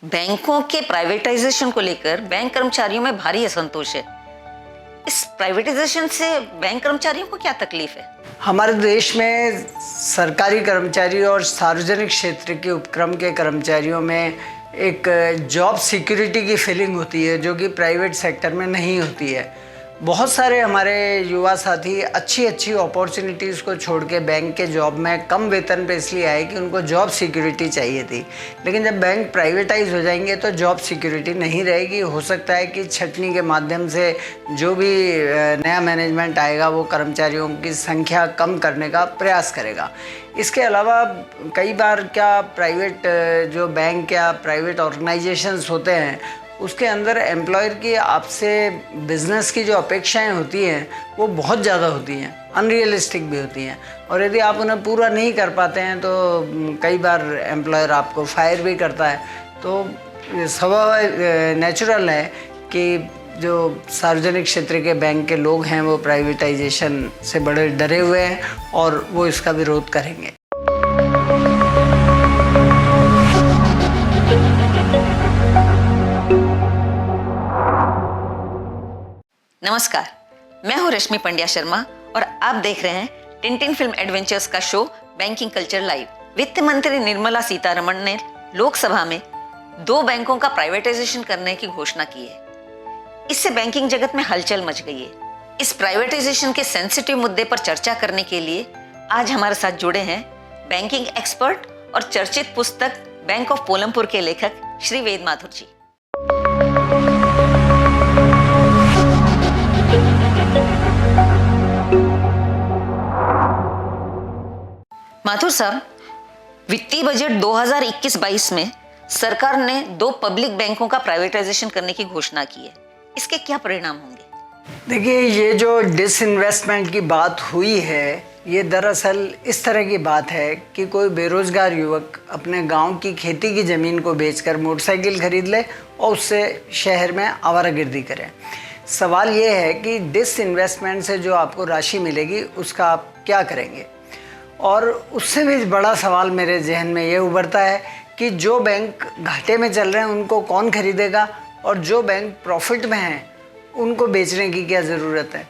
बैंकों के प्राइवेटाइजेशन को लेकर बैंक कर्मचारियों में भारी असंतोष है। इस प्राइवेटाइजेशन से बैंक कर्मचारियों को क्या तकलीफ है? हमारे देश में सरकारी कर्मचारी और सार्वजनिक क्षेत्र के उपक्रम के कर्मचारियों में एक जॉब सिक्योरिटी की फीलिंग होती है जो कि प्राइवेट सेक्टर में नहीं होती है। बहुत सारे हमारे युवा साथी अच्छी अपॉर्चुनिटीज़ को छोड़ के बैंक के जॉब में कम वेतन पे इसलिए आए कि उनको जॉब सिक्योरिटी चाहिए थी। लेकिन जब बैंक प्राइवेटाइज हो जाएंगे तो जॉब सिक्योरिटी नहीं रहेगी। हो सकता है कि छटनी के माध्यम से जो भी नया मैनेजमेंट आएगा वो कर्मचारियों की संख्या कम करने का प्रयास करेगा। इसके अलावा कई बार क्या प्राइवेट जो बैंक या प्राइवेट ऑर्गेनाइजेशंस होते हैं उसके अंदर एम्प्लॉयर की आपसे बिज़नेस की जो अपेक्षाएं होती हैं वो बहुत ज़्यादा होती हैं, अनरियलिस्टिक भी होती हैं, और यदि आप उन्हें पूरा नहीं कर पाते हैं तो कई बार एम्प्लॉयर आपको फायर भी करता है। तो स्वभाव नेचुरल है कि जो सार्वजनिक क्षेत्र के बैंक के लोग हैं वो प्राइवेटाइजेशन से बड़े डरे हुए हैं और वो इसका विरोध करेंगे। नमस्कार, मैं हूं रश्मि पंड्या शर्मा और आप देख रहे हैं टिंटिन फिल्म एडवेंचर्स का शो बैंकिंग कल्चर लाइव। वित्त मंत्री निर्मला सीतारमण ने लोकसभा में 2 बैंकों का प्राइवेटाइजेशन करने की घोषणा की है। इससे बैंकिंग जगत में हलचल मच गई है। इस प्राइवेटाइजेशन के सेंसिटिव मुद्दे पर चर्चा करने के लिए आज हमारे साथ जुड़े हैं बैंकिंग एक्सपर्ट और चर्चित पुस्तक बैंक ऑफ पोलमपुर के लेखक श्री वेद माथुर जी। माथुर साहब, वित्तीय बजट 2021-22 में सरकार ने 2 पब्लिक बैंकों का प्राइवेटाइजेशन करने की घोषणा की है। इसके क्या परिणाम होंगे? देखिए, ये जो डिसइन्वेस्टमेंट की बात हुई है ये दरअसल इस तरह की बात है कि कोई बेरोजगार युवक अपने गांव की खेती की ज़मीन को बेचकर मोटरसाइकिल खरीद ले और उससे शहर में आवारागर्दी करे। सवाल ये है कि डिसइन्वेस्टमेंट से जो आपको राशि मिलेगी उसका आप क्या करेंगे। और उससे भी बड़ा सवाल मेरे जहन में ये उभरता है कि जो बैंक घाटे में चल रहे हैं उनको कौन खरीदेगा और जो बैंक प्रॉफिट में हैं उनको बेचने की क्या ज़रूरत है।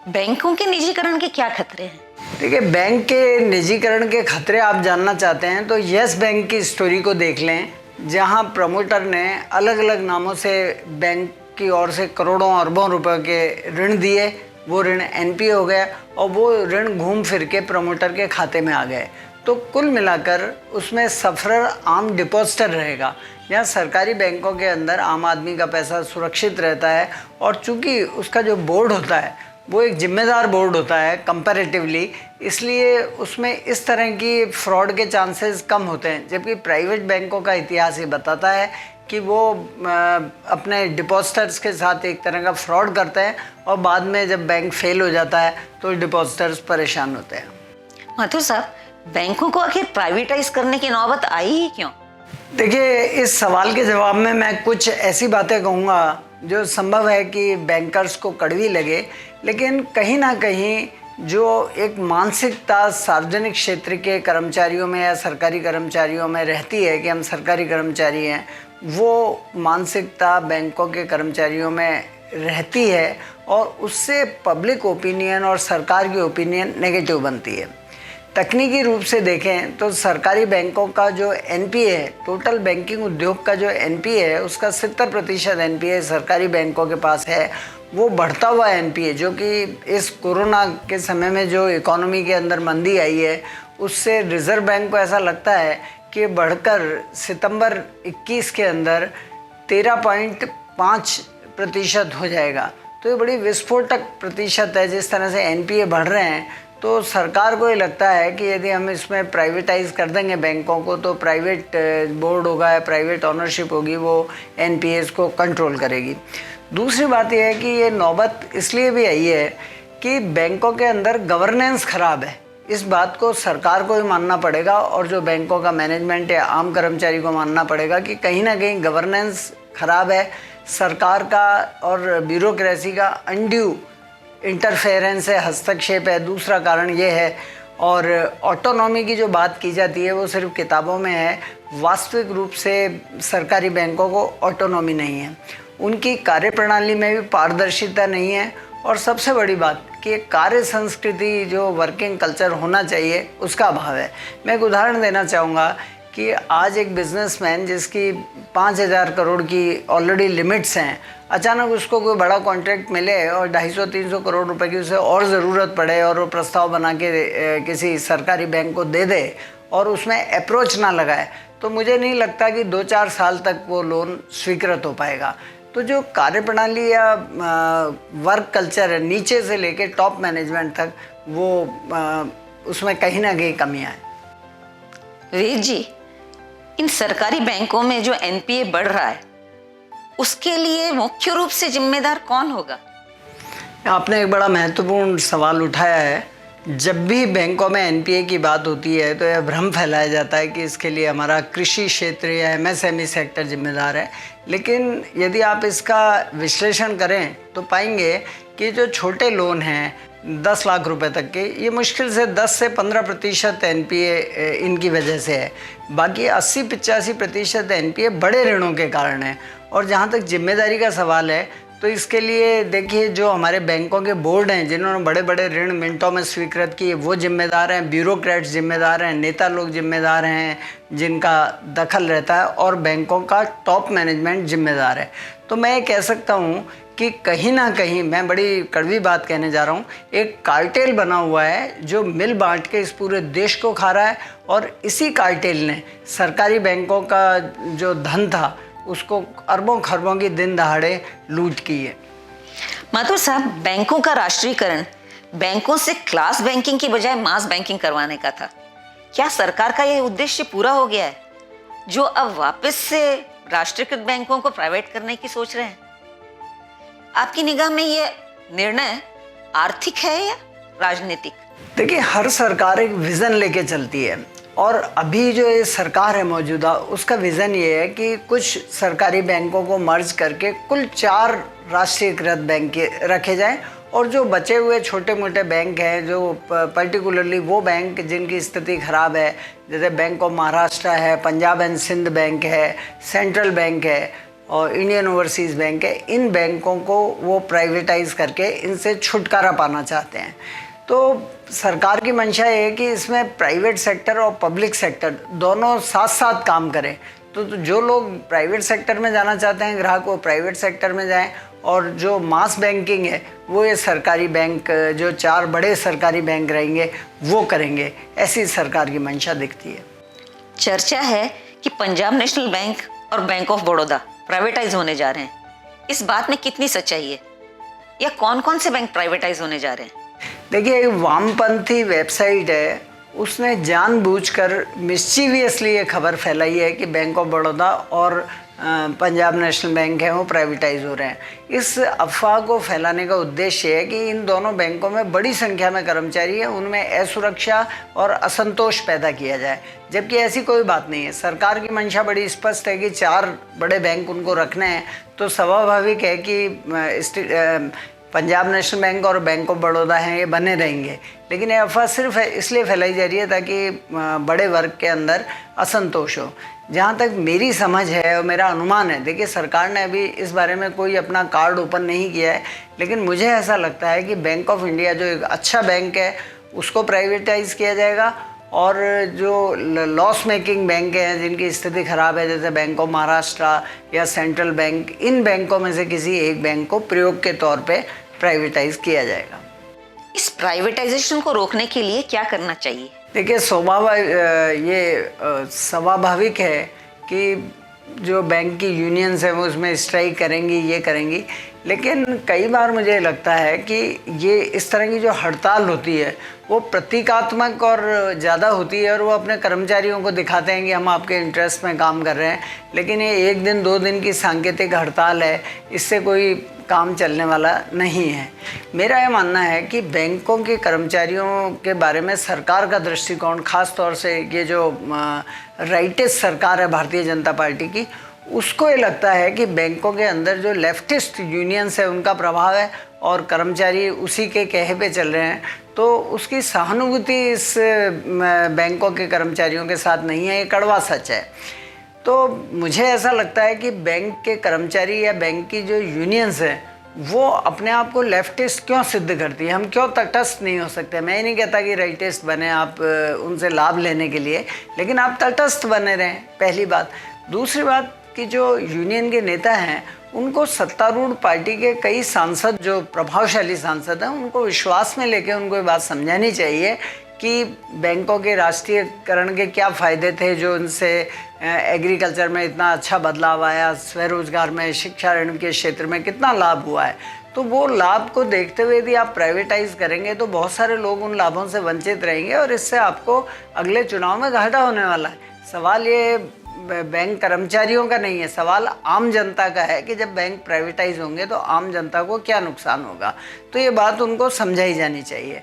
बैंकों के निजीकरण के क्या खतरे हैं? देखिए, बैंक के निजीकरण के खतरे आप जानना चाहते हैं तो यस बैंक की स्टोरी को देख लें, जहां प्रमोटर ने अलग अलग नामों से बैंक की ओर से करोड़ों अरबों रुपए के ऋण दिए। वो ऋण एनपीए हो गया और वो ऋण घूम फिर के प्रमोटर के खाते में आ गए। तो कुल मिलाकर उसमें सफरर आम डिपॉजिटर रहेगा। यहाँ सरकारी बैंकों के अंदर आम आदमी का पैसा सुरक्षित रहता है और चूंकि उसका जो बोर्ड होता है वो एक जिम्मेदार बोर्ड होता है कंपैरेटिवली, इसलिए उसमें इस तरह की फ्रॉड के चांसेस कम होते हैं। जबकि प्राइवेट बैंकों का इतिहास ये बताता है कि वो अपने डिपॉजिटर्स के साथ एक तरह का फ्रॉड करते हैं और बाद में जब बैंक फेल हो जाता है तो डिपॉजिटर्स परेशान होते हैं। माथुर साहब, बैंकों को आखिर प्राइवेटाइज करने की नौबत आई ही क्यों? देखिए, इस सवाल के जवाब में मैं कुछ ऐसी बातें कहूँगा जो संभव है कि बैंकर्स को कड़वी लगे, लेकिन कहीं ना कहीं जो एक मानसिकता सार्वजनिक क्षेत्र के कर्मचारियों में या सरकारी कर्मचारियों में रहती है कि हम सरकारी कर्मचारी हैं, वो मानसिकता बैंकों के कर्मचारियों में रहती है और उससे पब्लिक ओपिनियन और सरकार की ओपिनियन नेगेटिव बनती है। तकनीकी रूप से देखें तो सरकारी बैंकों का जो एनपीए है, टोटल बैंकिंग उद्योग का जो एनपीए है उसका 70% एनपीए सरकारी बैंकों के पास है। वो बढ़ता हुआ एनपीए जो कि इस कोरोना के समय में जो इकोनॉमी के अंदर मंदी आई है उससे रिजर्व बैंक को ऐसा लगता है कि बढ़कर सितंबर 21 के अंदर 13.5% हो जाएगा। तो ये बड़ी विस्फोटक प्रतिशत है। जिस तरह से एनपीए बढ़ रहे हैं तो सरकार को ये लगता है कि यदि हम इसमें प्राइवेटाइज कर देंगे बैंकों को तो प्राइवेट बोर्ड होगा या प्राइवेट ऑनरशिप होगी, वो एनपीएस को कंट्रोल करेगी। दूसरी बात यह है कि ये नौबत इसलिए भी आई है कि बैंकों के अंदर गवर्नेंस खराब है। इस बात को सरकार को ही मानना पड़ेगा और जो बैंकों का मैनेजमेंट है आम कर्मचारी को मानना पड़ेगा कि कहीं ना कहीं गवर्नेंस खराब है। सरकार का और ब्यूरोक्रेसी का अनड्यू इंटरफेरेंस है, हस्तक्षेप है। दूसरा कारण ये है, और ऑटोनॉमी की जो बात की जाती है वो सिर्फ किताबों में है, वास्तविक रूप से सरकारी बैंकों को ऑटोनॉमी नहीं है, उनकी कार्यप्रणाली में भी पारदर्शिता नहीं है, और सबसे बड़ी बात कि कार्य संस्कृति जो वर्किंग कल्चर होना चाहिए उसका अभाव है। मैं एक उदाहरण देना चाहूँगा कि आज एक बिजनेसमैन जिसकी 5,000 करोड़ की ऑलरेडी लिमिट्स हैं, अचानक उसको कोई बड़ा कॉन्ट्रैक्ट मिले और 250-300 करोड़ रुपए की उसे और ज़रूरत पड़े और वो प्रस्ताव बना के किसी सरकारी बैंक को दे दे और उसमें अप्रोच ना लगाए, तो मुझे नहीं लगता कि 2-4 साल तक वो लोन स्वीकृत हो पाएगा। तो जो कार्यप्रणाली या वर्क कल्चर है नीचे से लेके टॉप मैनेजमेंट तक, वो उसमें कहीं ना कहीं कमियां हैं। वेद जी, इन सरकारी बैंकों में जो एनपीए बढ़ रहा है उसके लिए मुख्य रूप से जिम्मेदार कौन होगा? आपने एक बड़ा महत्वपूर्ण सवाल उठाया है। जब भी बैंकों में एनपीए की बात होती है तो यह भ्रम फैलाया जाता है कि इसके लिए हमारा कृषि क्षेत्र या एमएसएमई सेक्टर जिम्मेदार है, लेकिन यदि आप इसका विश्लेषण करें तो पाएंगे कि जो छोटे लोन हैं 10 लाख रुपए तक के, ये मुश्किल से 10 से 15% एनपीए इनकी वजह से है। बाकी 80-85% एनपीए बड़े ऋणों के कारण है। और जहाँ तक जिम्मेदारी का सवाल है तो इसके लिए देखिए, जो हमारे बैंकों के बोर्ड हैं जिन्होंने बड़े बड़े ऋण मिनटों में स्वीकृत किए वो जिम्मेदार हैं, ब्यूरोक्रेट्स जिम्मेदार हैं, नेता लोग जिम्मेदार हैं जिनका दखल रहता है, और बैंकों का टॉप मैनेजमेंट जिम्मेदार है। तो मैं कह सकता हूँ कि कहीं ना कहीं, मैं बड़ी कड़वी बात कहने जा रहा हूँ, एक कार्टेल बना हुआ है जो मिल बांट के इस पूरे देश को खा रहा है, और इसी कार्टेल ने सरकारी बैंकों का जो धन था उसको अरबों खरबों की दिन दहाड़े लूट की है। माथुर साहब, बैंकों का राष्ट्रीयकरण बैंकों से क्लास बैंकिंग की बजाय मास बैंकिंग करवाने का था। क्या सरकार का यह उद्देश्य पूरा हो गया है, जो अब वापस से राष्ट्रीयकृत बैंकों को प्राइवेट करने की सोच रहे हैं? आपकी निगाह में यह निर्णय आर्थिक है या राजनीतिक? देखिए, हर सरकार एक विजन लेके चलती है, और अभी जो ये सरकार है मौजूदा, उसका विज़न ये है कि कुछ सरकारी बैंकों को मर्ज करके कुल 4 राष्ट्रीयकृत बैंक रखे जाएं, और जो बचे हुए छोटे मोटे बैंक हैं, जो पर्टिकुलरली वो बैंक जिनकी स्थिति ख़राब है, जैसे बैंक ऑफ महाराष्ट्र है, पंजाब एंड सिंध बैंक है, सेंट्रल बैंक है और इंडियन ओवरसीज़ बैंक है, इन बैंकों को वो प्राइवेटाइज करके इनसे छुटकारा पाना चाहते हैं। तो सरकार की मंशा है कि इसमें प्राइवेट सेक्टर और पब्लिक सेक्टर दोनों साथ साथ काम करें। तो जो लोग प्राइवेट सेक्टर में जाना चाहते हैं, ग्राहक वो प्राइवेट सेक्टर में जाएं, और जो मास बैंकिंग है वो ये सरकारी बैंक, जो 4 बड़े सरकारी बैंक रहेंगे वो करेंगे। ऐसी सरकार की मंशा दिखती है। चर्चा है कि पंजाब नेशनल बैंक और बैंक ऑफ बड़ौदा प्राइवेटाइज होने जा रहे हैं। इस बात में कितनी सच्चाई है, या कौन कौन से बैंक प्राइवेटाइज होने जा रहे हैं? देखिए, एक वामपंथी वेबसाइट है, उसने जानबूझकर मिस्चीवियसली ये खबर फैलाई है कि बैंक ऑफ बड़ौदा और पंजाब नेशनल बैंक है वो प्राइवेटाइज हो रहे हैं। इस अफवाह को फैलाने का उद्देश्य है कि इन दोनों बैंकों में बड़ी संख्या में कर्मचारी हैं, उनमें असुरक्षा और असंतोष पैदा किया जाए, जबकि ऐसी कोई बात नहीं है। सरकार की मंशा बड़ी स्पष्ट है कि 4 बड़े बैंक उनको रखने हैं, तो स्वाभाविक है कि पंजाब नेशनल बैंक और बैंक ऑफ बड़ौदा हैं ये बने रहेंगे। लेकिन ये अफवाह सिर्फ इसलिए फैलाई जा रही है ताकि बड़े वर्ग के अंदर असंतोष हो। जहाँ तक मेरी समझ है और मेरा अनुमान है, देखिए सरकार ने अभी इस बारे में कोई अपना कार्ड ओपन नहीं किया है, लेकिन मुझे ऐसा लगता है कि बैंक ऑफ इंडिया जो एक अच्छा बैंक है उसको प्राइवेटाइज किया जाएगा, और जो लॉस मेकिंग बैंक हैं जिनकी स्थिति ख़राब है, जैसे बैंक ऑफ महाराष्ट्र या सेंट्रल बैंक, इन बैंकों में से किसी एक बैंक को प्रयोग के तौर पे प्राइवेटाइज किया जाएगा। इस प्राइवेटाइजेशन को रोकने के लिए क्या करना चाहिए? देखिए, स्वाभाविक है कि जो बैंक की यूनियंस हैं वो उसमें स्ट्राइक करेंगी, ये करेंगी, लेकिन कई बार मुझे लगता है कि ये इस तरह की जो हड़ताल होती है वो प्रतीकात्मक और ज़्यादा होती है, और वो अपने कर्मचारियों को दिखाते हैं कि हम आपके इंटरेस्ट में काम कर रहे हैं। लेकिन ये 1 दिन 2 दिन की सांकेतिक हड़ताल है, इससे कोई काम चलने वाला नहीं है। मेरा ये मानना है कि बैंकों के कर्मचारियों के बारे में सरकार का दृष्टिकोण, ख़ास तौर से ये जो राइटिस्ट सरकार है भारतीय जनता पार्टी की, उसको ये लगता है कि बैंकों के अंदर जो लेफ्टिस्ट यूनियंस है उनका प्रभाव है और कर्मचारी उसी के कहे पे चल रहे हैं, तो उसकी सहानुभूति इस बैंकों के कर्मचारियों के साथ नहीं है। ये कड़वा सच है। तो मुझे ऐसा लगता है कि बैंक के कर्मचारी या बैंक की जो यूनियंस है वो अपने आप को लेफ्टिस्ट क्यों सिद्ध करती है। हम क्यों तटस्थ नहीं हो सकते। मैं ये नहीं कहता कि राइटिस्ट बने आप उनसे लाभ लेने के लिए, लेकिन आप तटस्थ बने रहें, पहली बात। दूसरी बात कि जो यूनियन के नेता हैं उनको सत्तारूढ़ पार्टी के कई सांसद, जो प्रभावशाली सांसद हैं, उनको विश्वास में लेके उनको ये बात समझानी चाहिए कि बैंकों के राष्ट्रीयकरण के क्या फ़ायदे थे, जो उनसे एग्रीकल्चर में इतना अच्छा बदलाव आया, स्वरोजगार में, शिक्षा ऋण के क्षेत्र में कितना लाभ हुआ है। तो वो लाभ को देखते हुए यदि आप प्राइवेटाइज करेंगे तो बहुत सारे लोग उन लाभों से वंचित रहेंगे और इससे आपको अगले चुनाव में घाटा होने वाला है। सवाल ये बैंक कर्मचारियों का नहीं है, सवाल आम जनता का है कि जब बैंक प्राइवेटाइज होंगे तो आम जनता को क्या नुकसान होगा। तो ये बात उनको समझाई जानी चाहिए।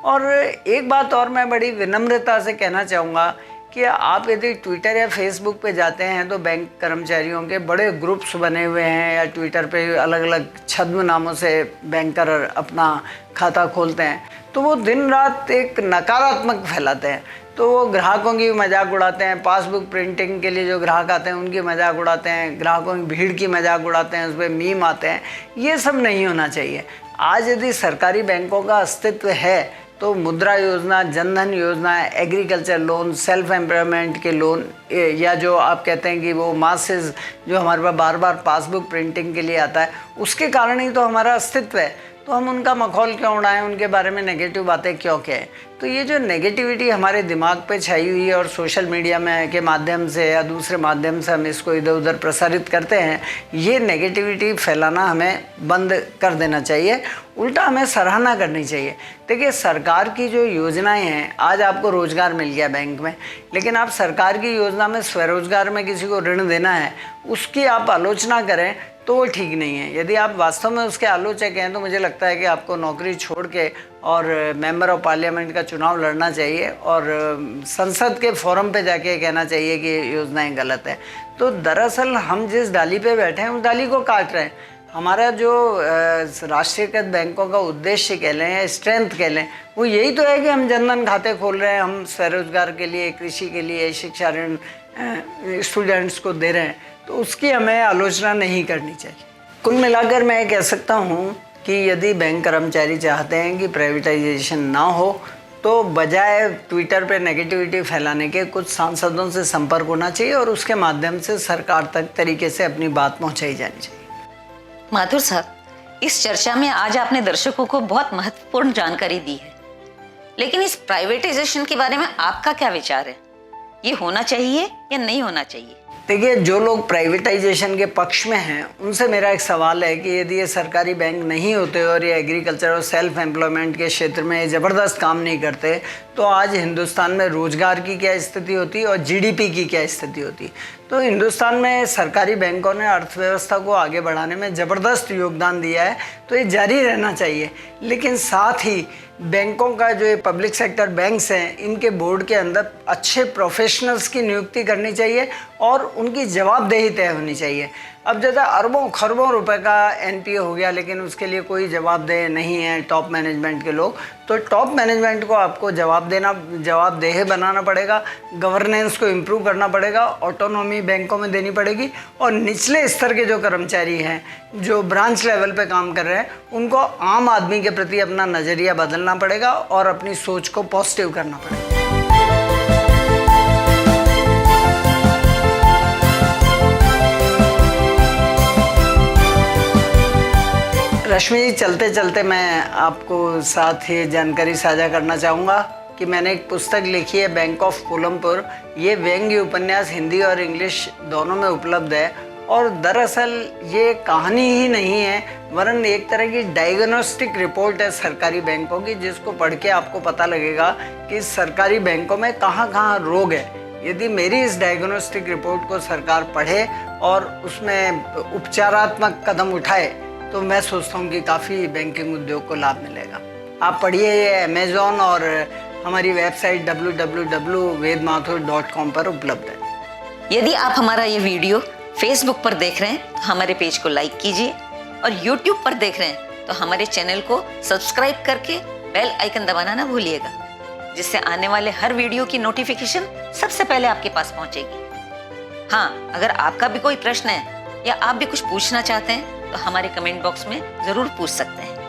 और एक बात और मैं बड़ी विनम्रता से कहना चाहूँगा कि आप यदि ट्विटर या फेसबुक पे जाते हैं तो बैंक कर्मचारियों के बड़े ग्रुप्स बने हुए हैं, या ट्विटर पे अलग अलग छद्म नामों से बैंकर अपना खाता खोलते हैं, तो वो दिन रात एक नकारात्मक फैलाते हैं। तो वो ग्राहकों की मजाक उड़ाते हैं, पासबुक प्रिंटिंग के लिए जो ग्राहक आते हैं उनकी मजाक उड़ाते हैं, ग्राहकों की भीड़ की मजाक उड़ाते हैं, उस पर मीम आते हैं। ये सब नहीं होना चाहिए। आज यदि सरकारी बैंकों का अस्तित्व है तो मुद्रा योजना, जनधन योजना, एग्रीकल्चर लोन, सेल्फ एम्प्लॉयमेंट के लोन, या जो आप कहते हैं कि वो मासेस जो हमारे पास बार बार पासबुक प्रिंटिंग के लिए आता है, उसके कारण ही तो हमारा अस्तित्व है। तो हम उनका मखौल क्यों उड़ाएं, उनके बारे में नेगेटिव बातें क्यों कहें। तो ये जो नेगेटिविटी हमारे दिमाग पे छाई हुई है और सोशल मीडिया में के माध्यम से या दूसरे माध्यम से हम इसको इधर उधर प्रसारित करते हैं, ये नेगेटिविटी फैलाना हमें बंद कर देना चाहिए। उल्टा हमें सराहना करनी चाहिए। देखिए, सरकार की जो योजनाएं हैं, आज आपको रोजगार मिल गया बैंक में, लेकिन आप सरकार की योजना में स्वरोजगार में किसी को ऋण देना है, उसकी आप आलोचना करें तो वो ठीक नहीं है। यदि आप वास्तव में उसके आलोचक हैं तो मुझे लगता है कि आपको नौकरी छोड़ के और मेंबर ऑफ पार्लियामेंट का चुनाव लड़ना चाहिए और संसद के फोरम पे जाके कहना चाहिए कि ये योजनाएं गलत है। तो दरअसल हम जिस डाली पे बैठे हैं उस डाली को काट रहे हैं। हमारा जो राष्ट्रीयकृत बैंकों का उद्देश्य कह लें या स्ट्रेंथ कह लें, वो यही तो है कि हम जनधन खाते खोल रहे हैं, हम स्वरोजगार के लिए, कृषि के लिए, शिक्षा ऋण स्टूडेंट्स को दे रहे हैं, तो उसकी हमें आलोचना नहीं करनी चाहिए। कुल मिलाकर मैं कह सकता हूँ कि यदि बैंक कर्मचारी चाहते हैं कि प्राइवेटाइजेशन ना हो तो बजाय ट्विटर पे नेगेटिविटी फैलाने के कुछ सांसदों से संपर्क होना चाहिए और उसके माध्यम से सरकार तक तरीके से अपनी बात पहुँचाई जानी चाहिए। माथुर साहब, इस चर्चा में आज आपने दर्शकों को बहुत महत्वपूर्ण जानकारी दी है, लेकिन इस प्राइवेटाइजेशन के बारे में आपका क्या विचार है? ये होना चाहिए या नहीं होना चाहिए? देखिए, जो लोग प्राइवेटाइजेशन के पक्ष में हैं उनसे मेरा एक सवाल है कि यदि ये सरकारी बैंक नहीं होते और ये एग्रीकल्चर और सेल्फ एम्प्लॉयमेंट के क्षेत्र में ज़बरदस्त काम नहीं करते तो आज हिंदुस्तान में रोजगार की क्या स्थिति होती और जीडीपी की क्या स्थिति होती। तो हिंदुस्तान में सरकारी बैंकों ने अर्थव्यवस्था को आगे बढ़ाने में ज़बरदस्त योगदान दिया है, तो ये जारी रहना चाहिए। लेकिन साथ ही बैंकों का जो ये पब्लिक सेक्टर बैंक्स हैं, इनके बोर्ड के अंदर अच्छे प्रोफेशनल्स की नियुक्ति करनी चाहिए और उनकी जवाबदेही तय होनी चाहिए। अब जैसे अरबों खरबों रुपए का एनपीए हो गया, लेकिन उसके लिए कोई जवाबदेह नहीं है टॉप मैनेजमेंट के लोग, तो टॉप मैनेजमेंट को आपको जवाबदेह बनाना पड़ेगा, गवर्नेंस को इम्प्रूव करना पड़ेगा, ऑटोनॉमी बैंकों में देनी पड़ेगी और निचले स्तर के जो कर्मचारी हैं, जो ब्रांच लेवल पे काम कर रहे हैं, उनको आम आदमी के प्रति अपना नज़रिया बदलना पड़ेगा और अपनी सोच को पॉजिटिव करना पड़ेगा। रश्मि जी, चलते चलते मैं आपको साथ ही जानकारी साझा करना चाहूँगा कि मैंने एक पुस्तक लिखी है, बैंक ऑफ कोलमपुर। ये व्यंग्य उपन्यास हिंदी और इंग्लिश दोनों में उपलब्ध है और दरअसल ये कहानी ही नहीं है वरन एक तरह की डायग्नोस्टिक रिपोर्ट है सरकारी बैंकों की, जिसको पढ़ के आपको पता लगेगा कि सरकारी बैंकों में कहाँ कहाँ रोग है। यदि मेरी इस डायग्नोस्टिक रिपोर्ट को सरकार पढ़े और उसमें उपचारात्मक कदम उठाए तो मैं सोचता हूँ कि काफ़ी बैंकिंग उद्योग को लाभ मिलेगा। आप पढ़िए, ये अमेज़ॉन और हमारी वेबसाइट www.vedmathur.com पर उपलब्ध है। यदि आप हमारा ये वीडियो फेसबुक पर देख रहे हैं तो हमारे पेज को लाइक कीजिए और यूट्यूब पर देख रहे हैं तो हमारे चैनल को सब्सक्राइब करके बेल आइकन दबाना ना भूलिएगा, जिससे आने वाले हर वीडियो की नोटिफिकेशन सबसे पहले आपके पास पहुंचेगी। हाँ, अगर आपका भी कोई प्रश्न है या आप भी कुछ पूछना चाहते हैं तो हमारे कमेंट बॉक्स में जरूर पूछ सकते हैं।